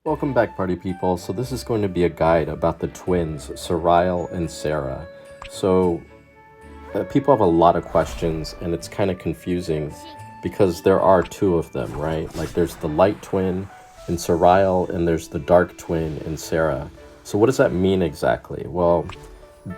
Welcome back, party people. So this is going to be a guide about the twins, Sariel and Sera. So people have a lot of questions, and it's kind of confusing because there are two of them, right? Like there's the light twin in Sariel, and there's the dark twin in Sera. So what does that mean exactly? Well,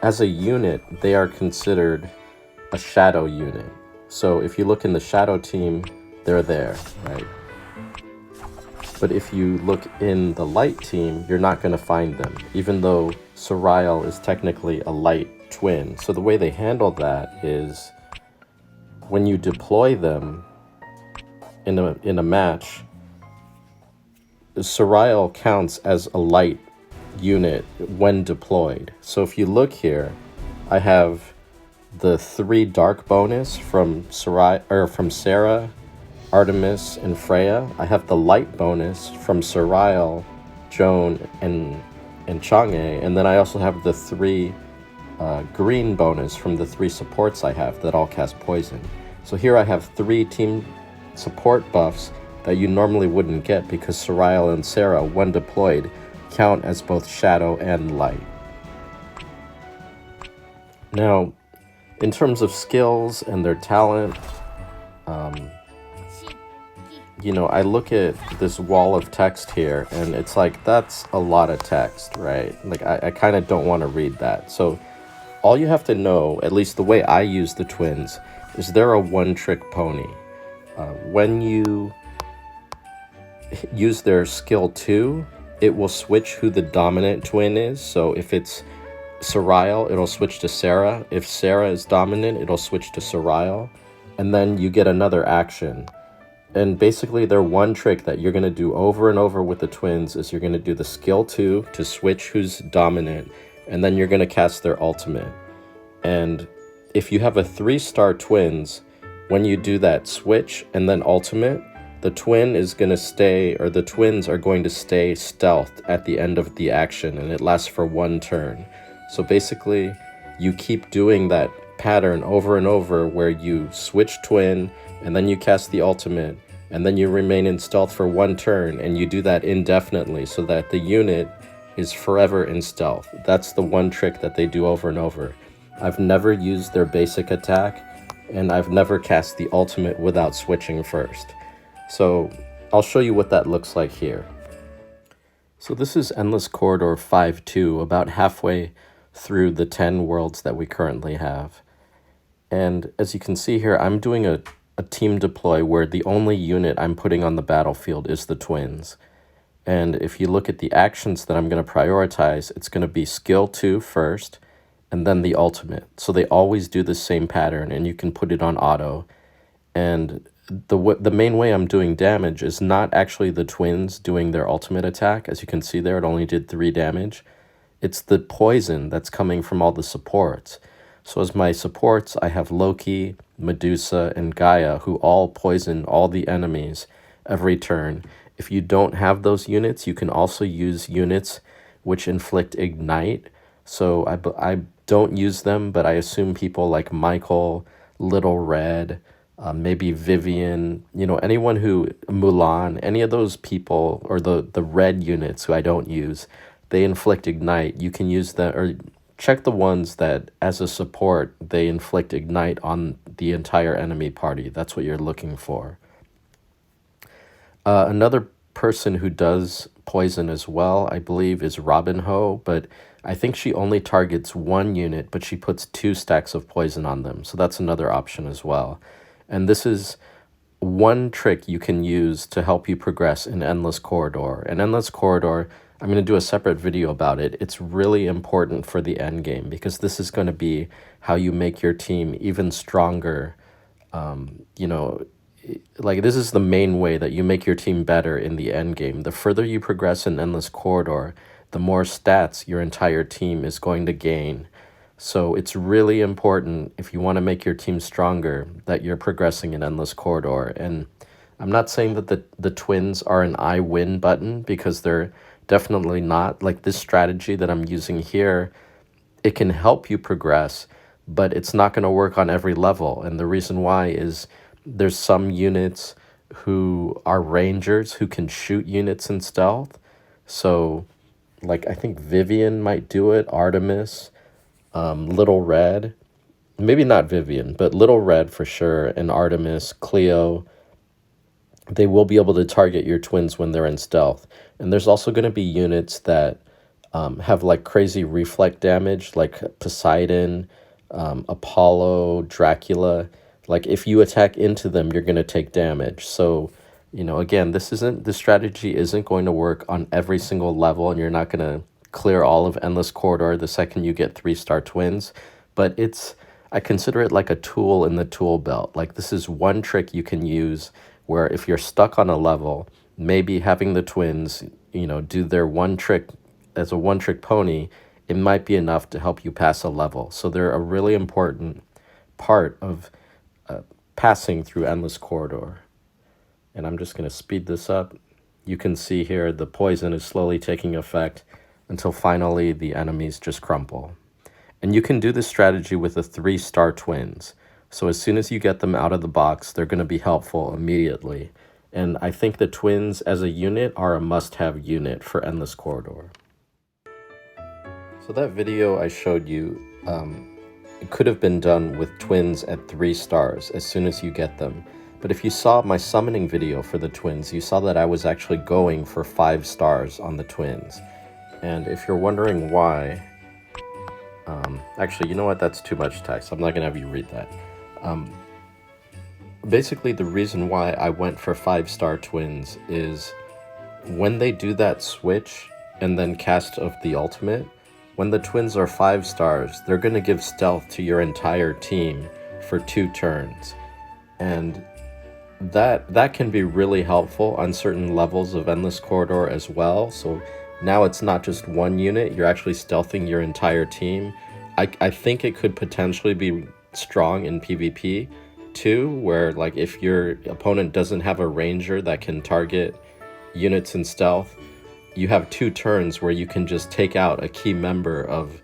as a unit, they are considered a shadow unit. So if you look in the shadow team, they're there, right? But if you look in the light team, you're not going to find them, even though Sariel is technically a light twin. So the way they handle that is when you deploy them in a match, Sariel counts as a light unit when deployed. So if you look here, I have the 3 dark bonus from Sera, Artemis, and Freya. I have the light bonus from Sariel, Joan, and Chang'e, and then I also have the 3 green bonus from the 3 supports I have that all cast poison. So here I have 3 team support buffs that you normally wouldn't get because Sariel and Sera, when deployed, count as both shadow and light. Now, in terms of skills and their talent, I look at this wall of text here, and it's like, that's a lot of text, right? Like, I kind of don't want to read that. So all you have to know, at least the way I use the twins, is they're a one-trick pony. When you use their skill 2, it will switch who the dominant twin is. So if it's Sariel, it'll switch to Sera. If Sera is dominant, it'll switch to Sariel. And then you get another action. And basically, their one trick that you're going to do over and over with the twins is you're going to do the skill 2 to switch who's dominant, and then you're going to cast their ultimate. And if you have a 3-star twins, when you do that switch and then ultimate, the twin is going to stay, or the twins are going to stay stealthed at the end of the action, and it lasts for 1 turn. So basically, you keep doing that pattern over and over where you switch twin, and then you cast the ultimate, and then you remain in stealth for 1 turn, and you do that indefinitely so that the unit is forever in stealth. That's the one trick that they do over and over. I've never used their basic attack, and I've never cast the ultimate without switching first. So I'll show you what that looks like here. So this is Endless Corridor 5.2, about halfway through the 10 worlds that we currently have. And as you can see here, I'm doing a team deploy where the only unit I'm putting on the battlefield is the twins. And if you look at the actions that I'm going to prioritize, it's going to be skill 2 first, and then the ultimate. So they always do the same pattern, and you can put it on auto. And the main way I'm doing damage is not actually the twins doing their ultimate attack. As you can see there, it only did 3 damage. It's the poison that's coming from all the supports. So as my supports, I have Loki, Medusa, and Gaia, who all poison all the enemies every turn. If you don't have those units, you can also use units which inflict ignite. So I don't use them, but I assume people like Michael, Little Red, maybe Vivian, anyone Mulan, any of those people, or the red units who I don't use, they inflict ignite. You can use them, or check the ones that, as a support, they inflict ignite on the entire enemy party. That's what you're looking for. Another person who does poison as well, I believe, is Robin Ho, but I think she only targets 1 unit, but she puts 2 stacks of poison on them. So that's another option as well. And this is one trick you can use to help you progress in Endless Corridor. And Endless Corridor, I'm going to do a separate video about it. It's really important for the end game because this is going to be how you make your team even stronger. Like this is the main way that you make your team better in the end game. The further you progress in Endless Corridor, the more stats your entire team is going to gain. So it's really important, if you want to make your team stronger, that you're progressing in Endless Corridor. And I'm not saying that the twins are an I win button, because they're definitely not. Like this strategy that I'm using here, it can help you progress, but it's not going to work on every level. And the reason why is there's some units who are rangers who can shoot units in stealth. So, like, I think Vivian might do it, Artemis, Little Red. Maybe not Vivian, but Little Red for sure, and Artemis, Cleo. They will be able to target your twins when they're in stealth. And there's also going to be units that have like crazy reflect damage, like Poseidon, Apollo, Dracula. Like if you attack into them, you're going to take damage. So, again, this strategy isn't going to work on every single level, and you're not going to clear all of Endless Corridor the second you get 3-star twins. But I consider it like a tool in the tool belt. Like this is one trick you can use where if you're stuck on a level, maybe having the twins, do their one trick as a one-trick pony, it might be enough to help you pass a level. So they're a really important part of passing through Endless Corridor. And I'm just going to speed this up. You can see here the poison is slowly taking effect until finally the enemies just crumple. And you can do this strategy with the 3-star twins. So as soon as you get them out of the box, they're going to be helpful immediately. And I think the twins as a unit are a must-have unit for Endless Corridor. So that video I showed you, it could have been done with twins at 3 stars as soon as you get them. But if you saw my summoning video for the twins, you saw that I was actually going for 5 stars on the twins. And if you're wondering why, actually, you know what? That's too much text. I'm not going to have you read that. Basically, the reason why I went for 5-star twins is when they do that switch and then cast of the ultimate, when the twins are 5 stars, they're going to give stealth to your entire team for 2 turns. And that can be really helpful on certain levels of Endless Corridor as well. So now it's not just one unit, you're actually stealthing your entire team. I think it could potentially be strong in PvP too, where like if your opponent doesn't have a ranger that can target units in stealth, you have 2 turns where you can just take out a key member of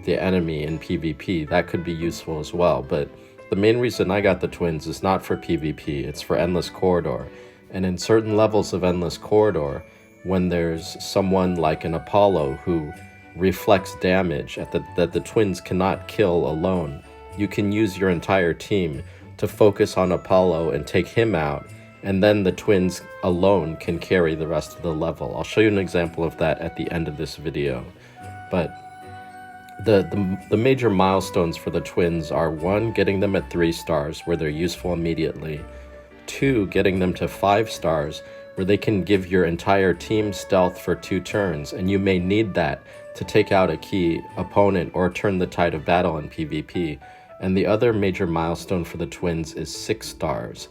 the enemy in PvP. That could be useful as well. But the main reason I got the twins is not for PvP, it's for Endless Corridor. And in certain levels of Endless Corridor, when there's someone like an Apollo who reflects damage that the twins cannot kill alone, you can use your entire team to focus on Apollo and take him out, and then the twins alone can carry the rest of the level. I'll show you an example of that at the end of this video. But the major milestones for the twins are 1, getting them at 3 stars where they're useful immediately. 2, getting them to 5 stars where they can give your entire team stealth for 2 turns, and you may need that to take out a key opponent or turn the tide of battle in PvP. And the other major milestone for the twins is 6 stars.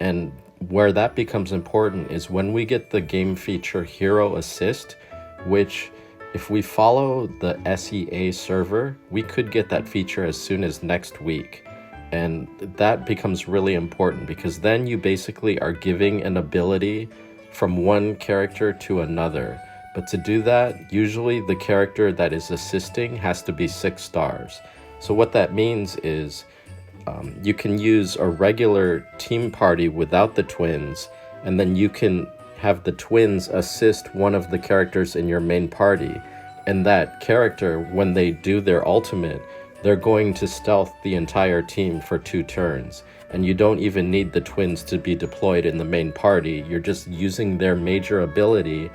And where that becomes important is when we get the game feature Hero Assist, which if we follow the SEA server, we could get that feature as soon as next week. And that becomes really important because then you basically are giving an ability from one character to another. But to do that, usually the character that is assisting has to be 6 stars. So what that means is you can use a regular team party without the twins, and then you can have the twins assist one of the characters in your main party. And that character, when they do their ultimate, they're going to stealth the entire team for 2 turns. And you don't even need the twins to be deployed in the main party. You're just using their major ability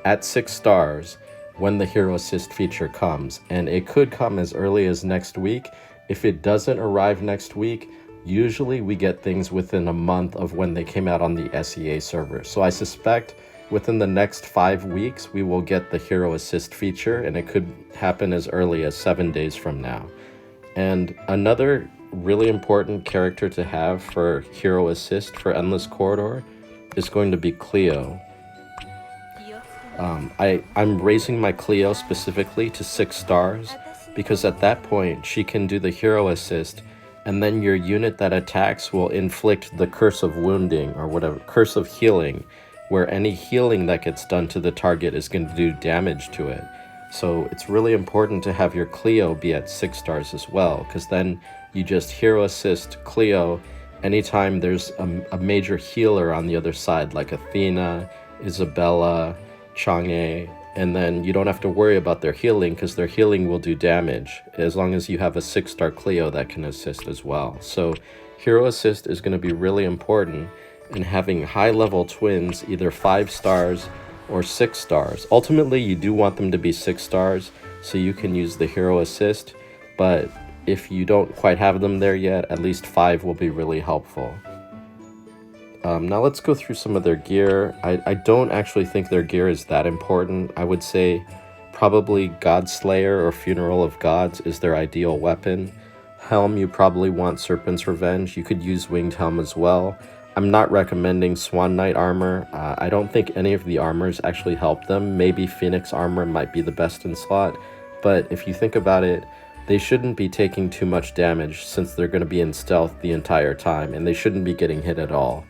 at 6 stars when the Hero Assist feature comes. And it could come as early as next week. If it doesn't arrive next week, usually we get things within a month of when they came out on the SEA server. So I suspect within the next 5 weeks, we will get the Hero Assist feature, and it could happen as early as 7 days from now. And another really important character to have for Hero Assist for Endless Corridor is going to be Cleo. I'm raising my Cleo specifically to 6 stars because at that point she can do the Hero Assist, and then your unit that attacks will inflict the Curse of Wounding or whatever, Curse of Healing, where any healing that gets done to the target is going to do damage to it. So it's really important to have your Cleo be at 6 stars as well, because then you just Hero Assist Cleo anytime there's a major healer on the other side, like Athena, Isabella, Chang'e, And then you don't have to worry about their healing because their healing will do damage as long as you have a 6-star Cleo that can assist as well. So hero assist is going to be really important in having high level twins, either 5 stars or 6 stars. Ultimately, you do want them to be 6 stars so you can use the hero assist, but if you don't quite have them there yet, at least 5 will be really helpful. Now let's go through some of their gear. I don't actually think their gear is that important. I would say probably Godslayer or Funeral of Gods is their ideal weapon. Helm, you probably want Serpent's Revenge. You could use Winged Helm as well. I'm not recommending Swan Knight armor. I don't think any of the armors actually help them. Maybe Phoenix armor might be the best in slot, but if you think about it, they shouldn't be taking too much damage since they're going to be in stealth the entire time, and they shouldn't be getting hit at all.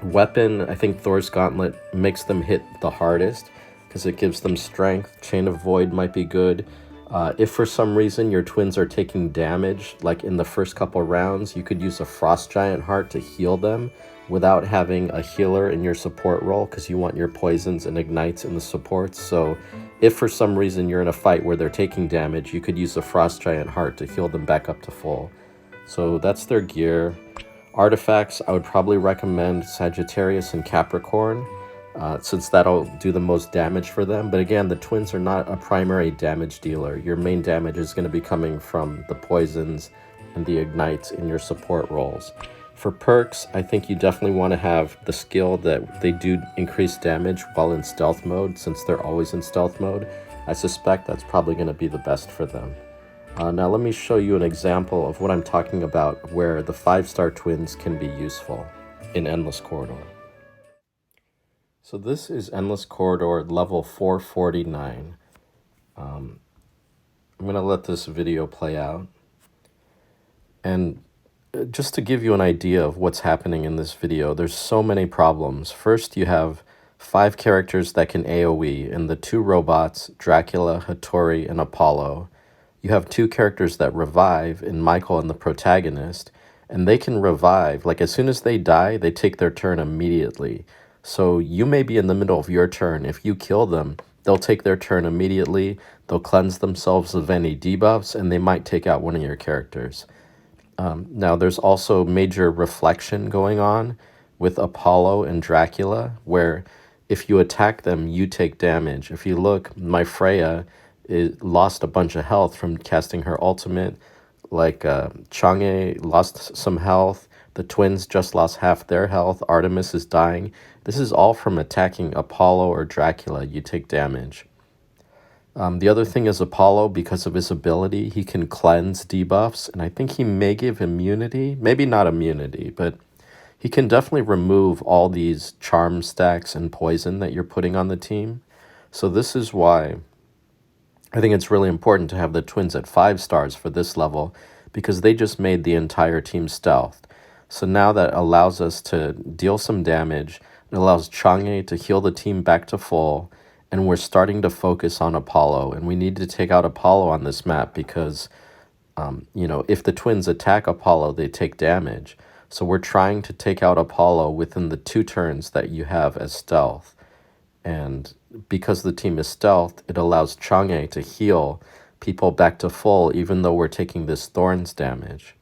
Weapon, I think Thor's Gauntlet makes them hit the hardest because it gives them strength. Chain of Void might be good. If for some reason your twins are taking damage, like in the first couple rounds, you could use a Frost Giant Heart to heal them without having a healer in your support role because you want your poisons and ignites in the supports. So if for some reason you're in a fight where they're taking damage, you could use a Frost Giant Heart to heal them back up to full. So that's their gear. Artifacts, I would probably recommend Sagittarius and Capricorn, since that'll do the most damage for them. But again, the twins are not a primary damage dealer. Your main damage is going to be coming from the poisons and the ignites in your support roles. For perks, I think you definitely want to have the skill that they do increase damage while in stealth mode, since they're always in stealth mode. I suspect that's probably going to be the best for them. Now let me show you an example of what I'm talking about where the 5-star twins can be useful in Endless Corridor. So this is Endless Corridor level 449. I'm going to let this video play out. And just to give you an idea of what's happening in this video, there's so many problems. First, you have 5 characters that can AoE, and the 2 robots, Dracula, Hattori, and Apollo. You have 2 characters that revive in Michael and the protagonist, and they can revive. Like as soon as they die, they take their turn immediately. So you may be in the middle of your turn. If you kill them, they'll take their turn immediately. They'll cleanse themselves of any debuffs, and they might take out one of your characters. Now, there's also major reflection going on with Apollo and Dracula, where if you attack them, you take damage. If you look, my Freya lost a bunch of health from casting her ultimate. Like Chang'e lost some health. The twins just lost half their health. Artemis is dying. This is all from attacking Apollo or Dracula. You take damage. The other thing is Apollo, because of his ability, he can cleanse debuffs, and I think he may give immunity. Maybe not immunity, but he can definitely remove all these charm stacks and poison that you're putting on the team. So this is why I think it's really important to have the twins at 5 stars for this level, because they just made the entire team stealthed. So now that allows us to deal some damage. It allows Chang'e to heal the team back to full, and we're starting to focus on Apollo, and we need to take out Apollo on this map because, if the twins attack Apollo, they take damage. So we're trying to take out Apollo within the 2 turns that you have as stealth. And because the team is stealth, it allows Chang'e to heal people back to full, even though we're taking this Thorns damage.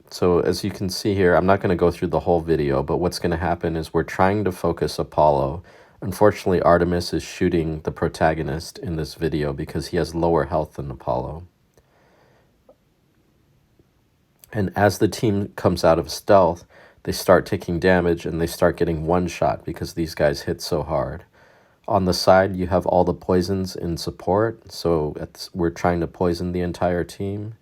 So as you can see here, I'm not going to go through the whole video, but what's going to happen is we're trying to focus Apollo. Unfortunately, Artemis is shooting the protagonist in this video because he has lower health than Apollo. And as the team comes out of stealth, they start taking damage and they start getting one-shot because these guys hit so hard. On the side, you have all the poisons in support, so we're trying to poison the entire team.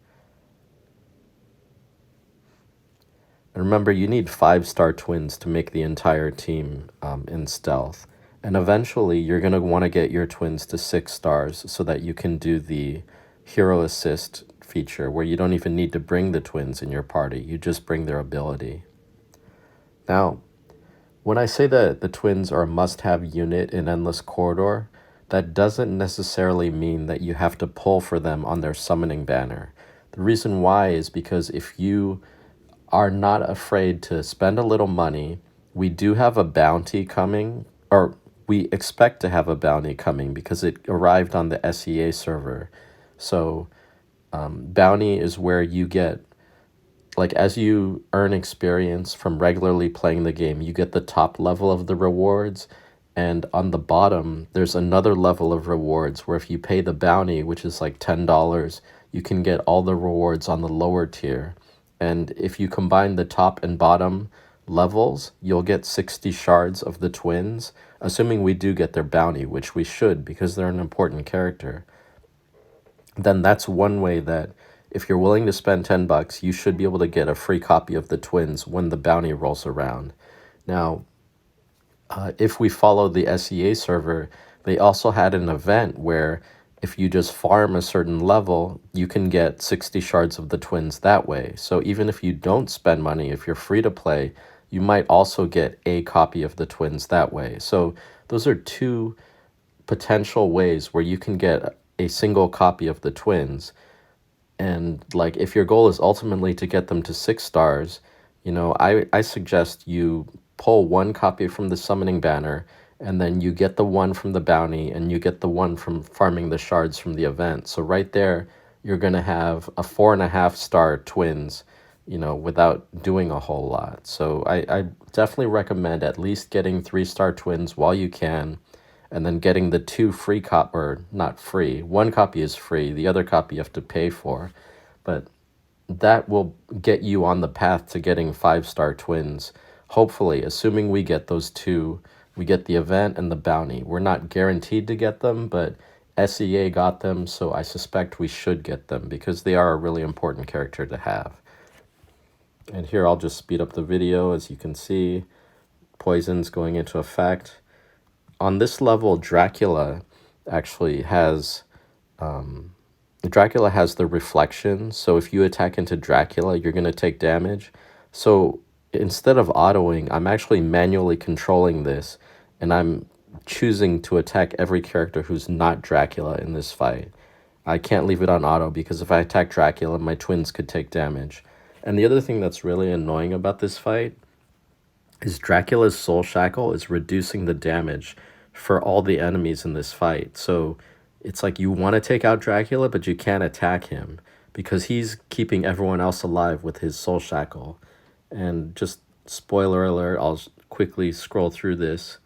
And remember, you need 5-star twins to make the entire team in stealth. And eventually, you're going to want to get your twins to 6 stars so that you can do the hero assist feature where you don't even need to bring the twins in your party. You just bring their ability. Now, when I say that the twins are a must-have unit in Endless Corridor, that doesn't necessarily mean that you have to pull for them on their summoning banner. The reason why is because if you are not afraid to spend a little money we do have a bounty coming, or we expect to have a bounty coming because it arrived on the SEA server. So bounty is where you get, like, as you earn experience from regularly playing the game, you get the top level of the rewards. And on the bottom, there's another level of rewards where if you pay the bounty, which is like $10, you can get all the rewards on the lower tier. And if you combine the top and bottom levels, you'll get 60 shards of the twins, assuming we do get their bounty, which we should because they're an important character. Then that's one way that if you're willing to spend $10, you should be able to get a free copy of the twins when the bounty rolls around. Now, if we follow the SEA server, they also had an event where if you just farm a certain level, you can get 60 shards of the twins that way. So even if you don't spend money, if you're free to play, you might also get a copy of the twins that way. So those are two potential ways where you can get a single copy of the twins. And like, if your goal is ultimately to get them to 6 stars, I suggest you pull one copy from the summoning banner, and then you get the one from the bounty, and you get the one from farming the shards from the event. So right there, you're going to have a 4.5-star twins, without doing a whole lot. So I definitely recommend at least getting 3-star twins while you can, and then getting the 2 free or not free. One copy is free, the other copy you have to pay for. But that will get you on the path to getting 5-star twins. Hopefully, assuming we get those 2, we get the event and the bounty. We're not guaranteed to get them, but SEA got them, so I suspect we should get them because they are a really important character to have. And here I'll just speed up the video. As you can see, poison's going into effect. On this level, Dracula actually has the reflection. So if you attack into Dracula, you're going to take damage. So instead of autoing, I'm actually manually controlling this, and I'm choosing to attack every character who's not Dracula in this fight. I can't leave it on auto because if I attack Dracula, my twins could take damage. And the other thing that's really annoying about this fight is Dracula's Soul Shackle is reducing the damage for all the enemies in this fight. So it's like you want to take out Dracula, but you can't attack him because he's keeping everyone else alive with his Soul Shackle. And just spoiler alert, I'll quickly scroll through this.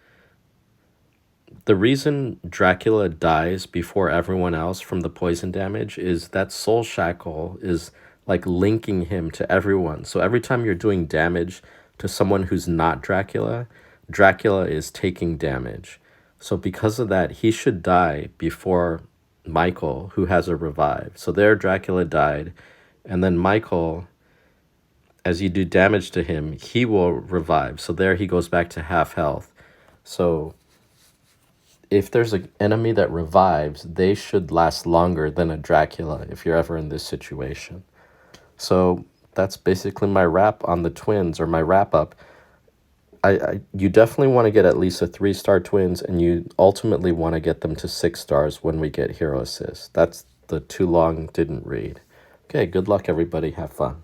The reason Dracula dies before everyone else from the poison damage is that Soul Shackle is like linking him to everyone. So every time you're doing damage to someone who's not Dracula, Dracula is taking damage. So because of that, he should die before Michael, who has a revive. So there Dracula died, and then Michael, as you do damage to him, he will revive. So there he goes back to half health. So if there's an enemy that revives, they should last longer than a Dracula if you're ever in this situation. So that's basically my wrap on the twins, or my wrap up. You definitely want to get at least a 3-star twins, and you ultimately want to get them to 6 stars when we get hero assist. That's the too long didn't read. Okay, good luck everybody, have fun.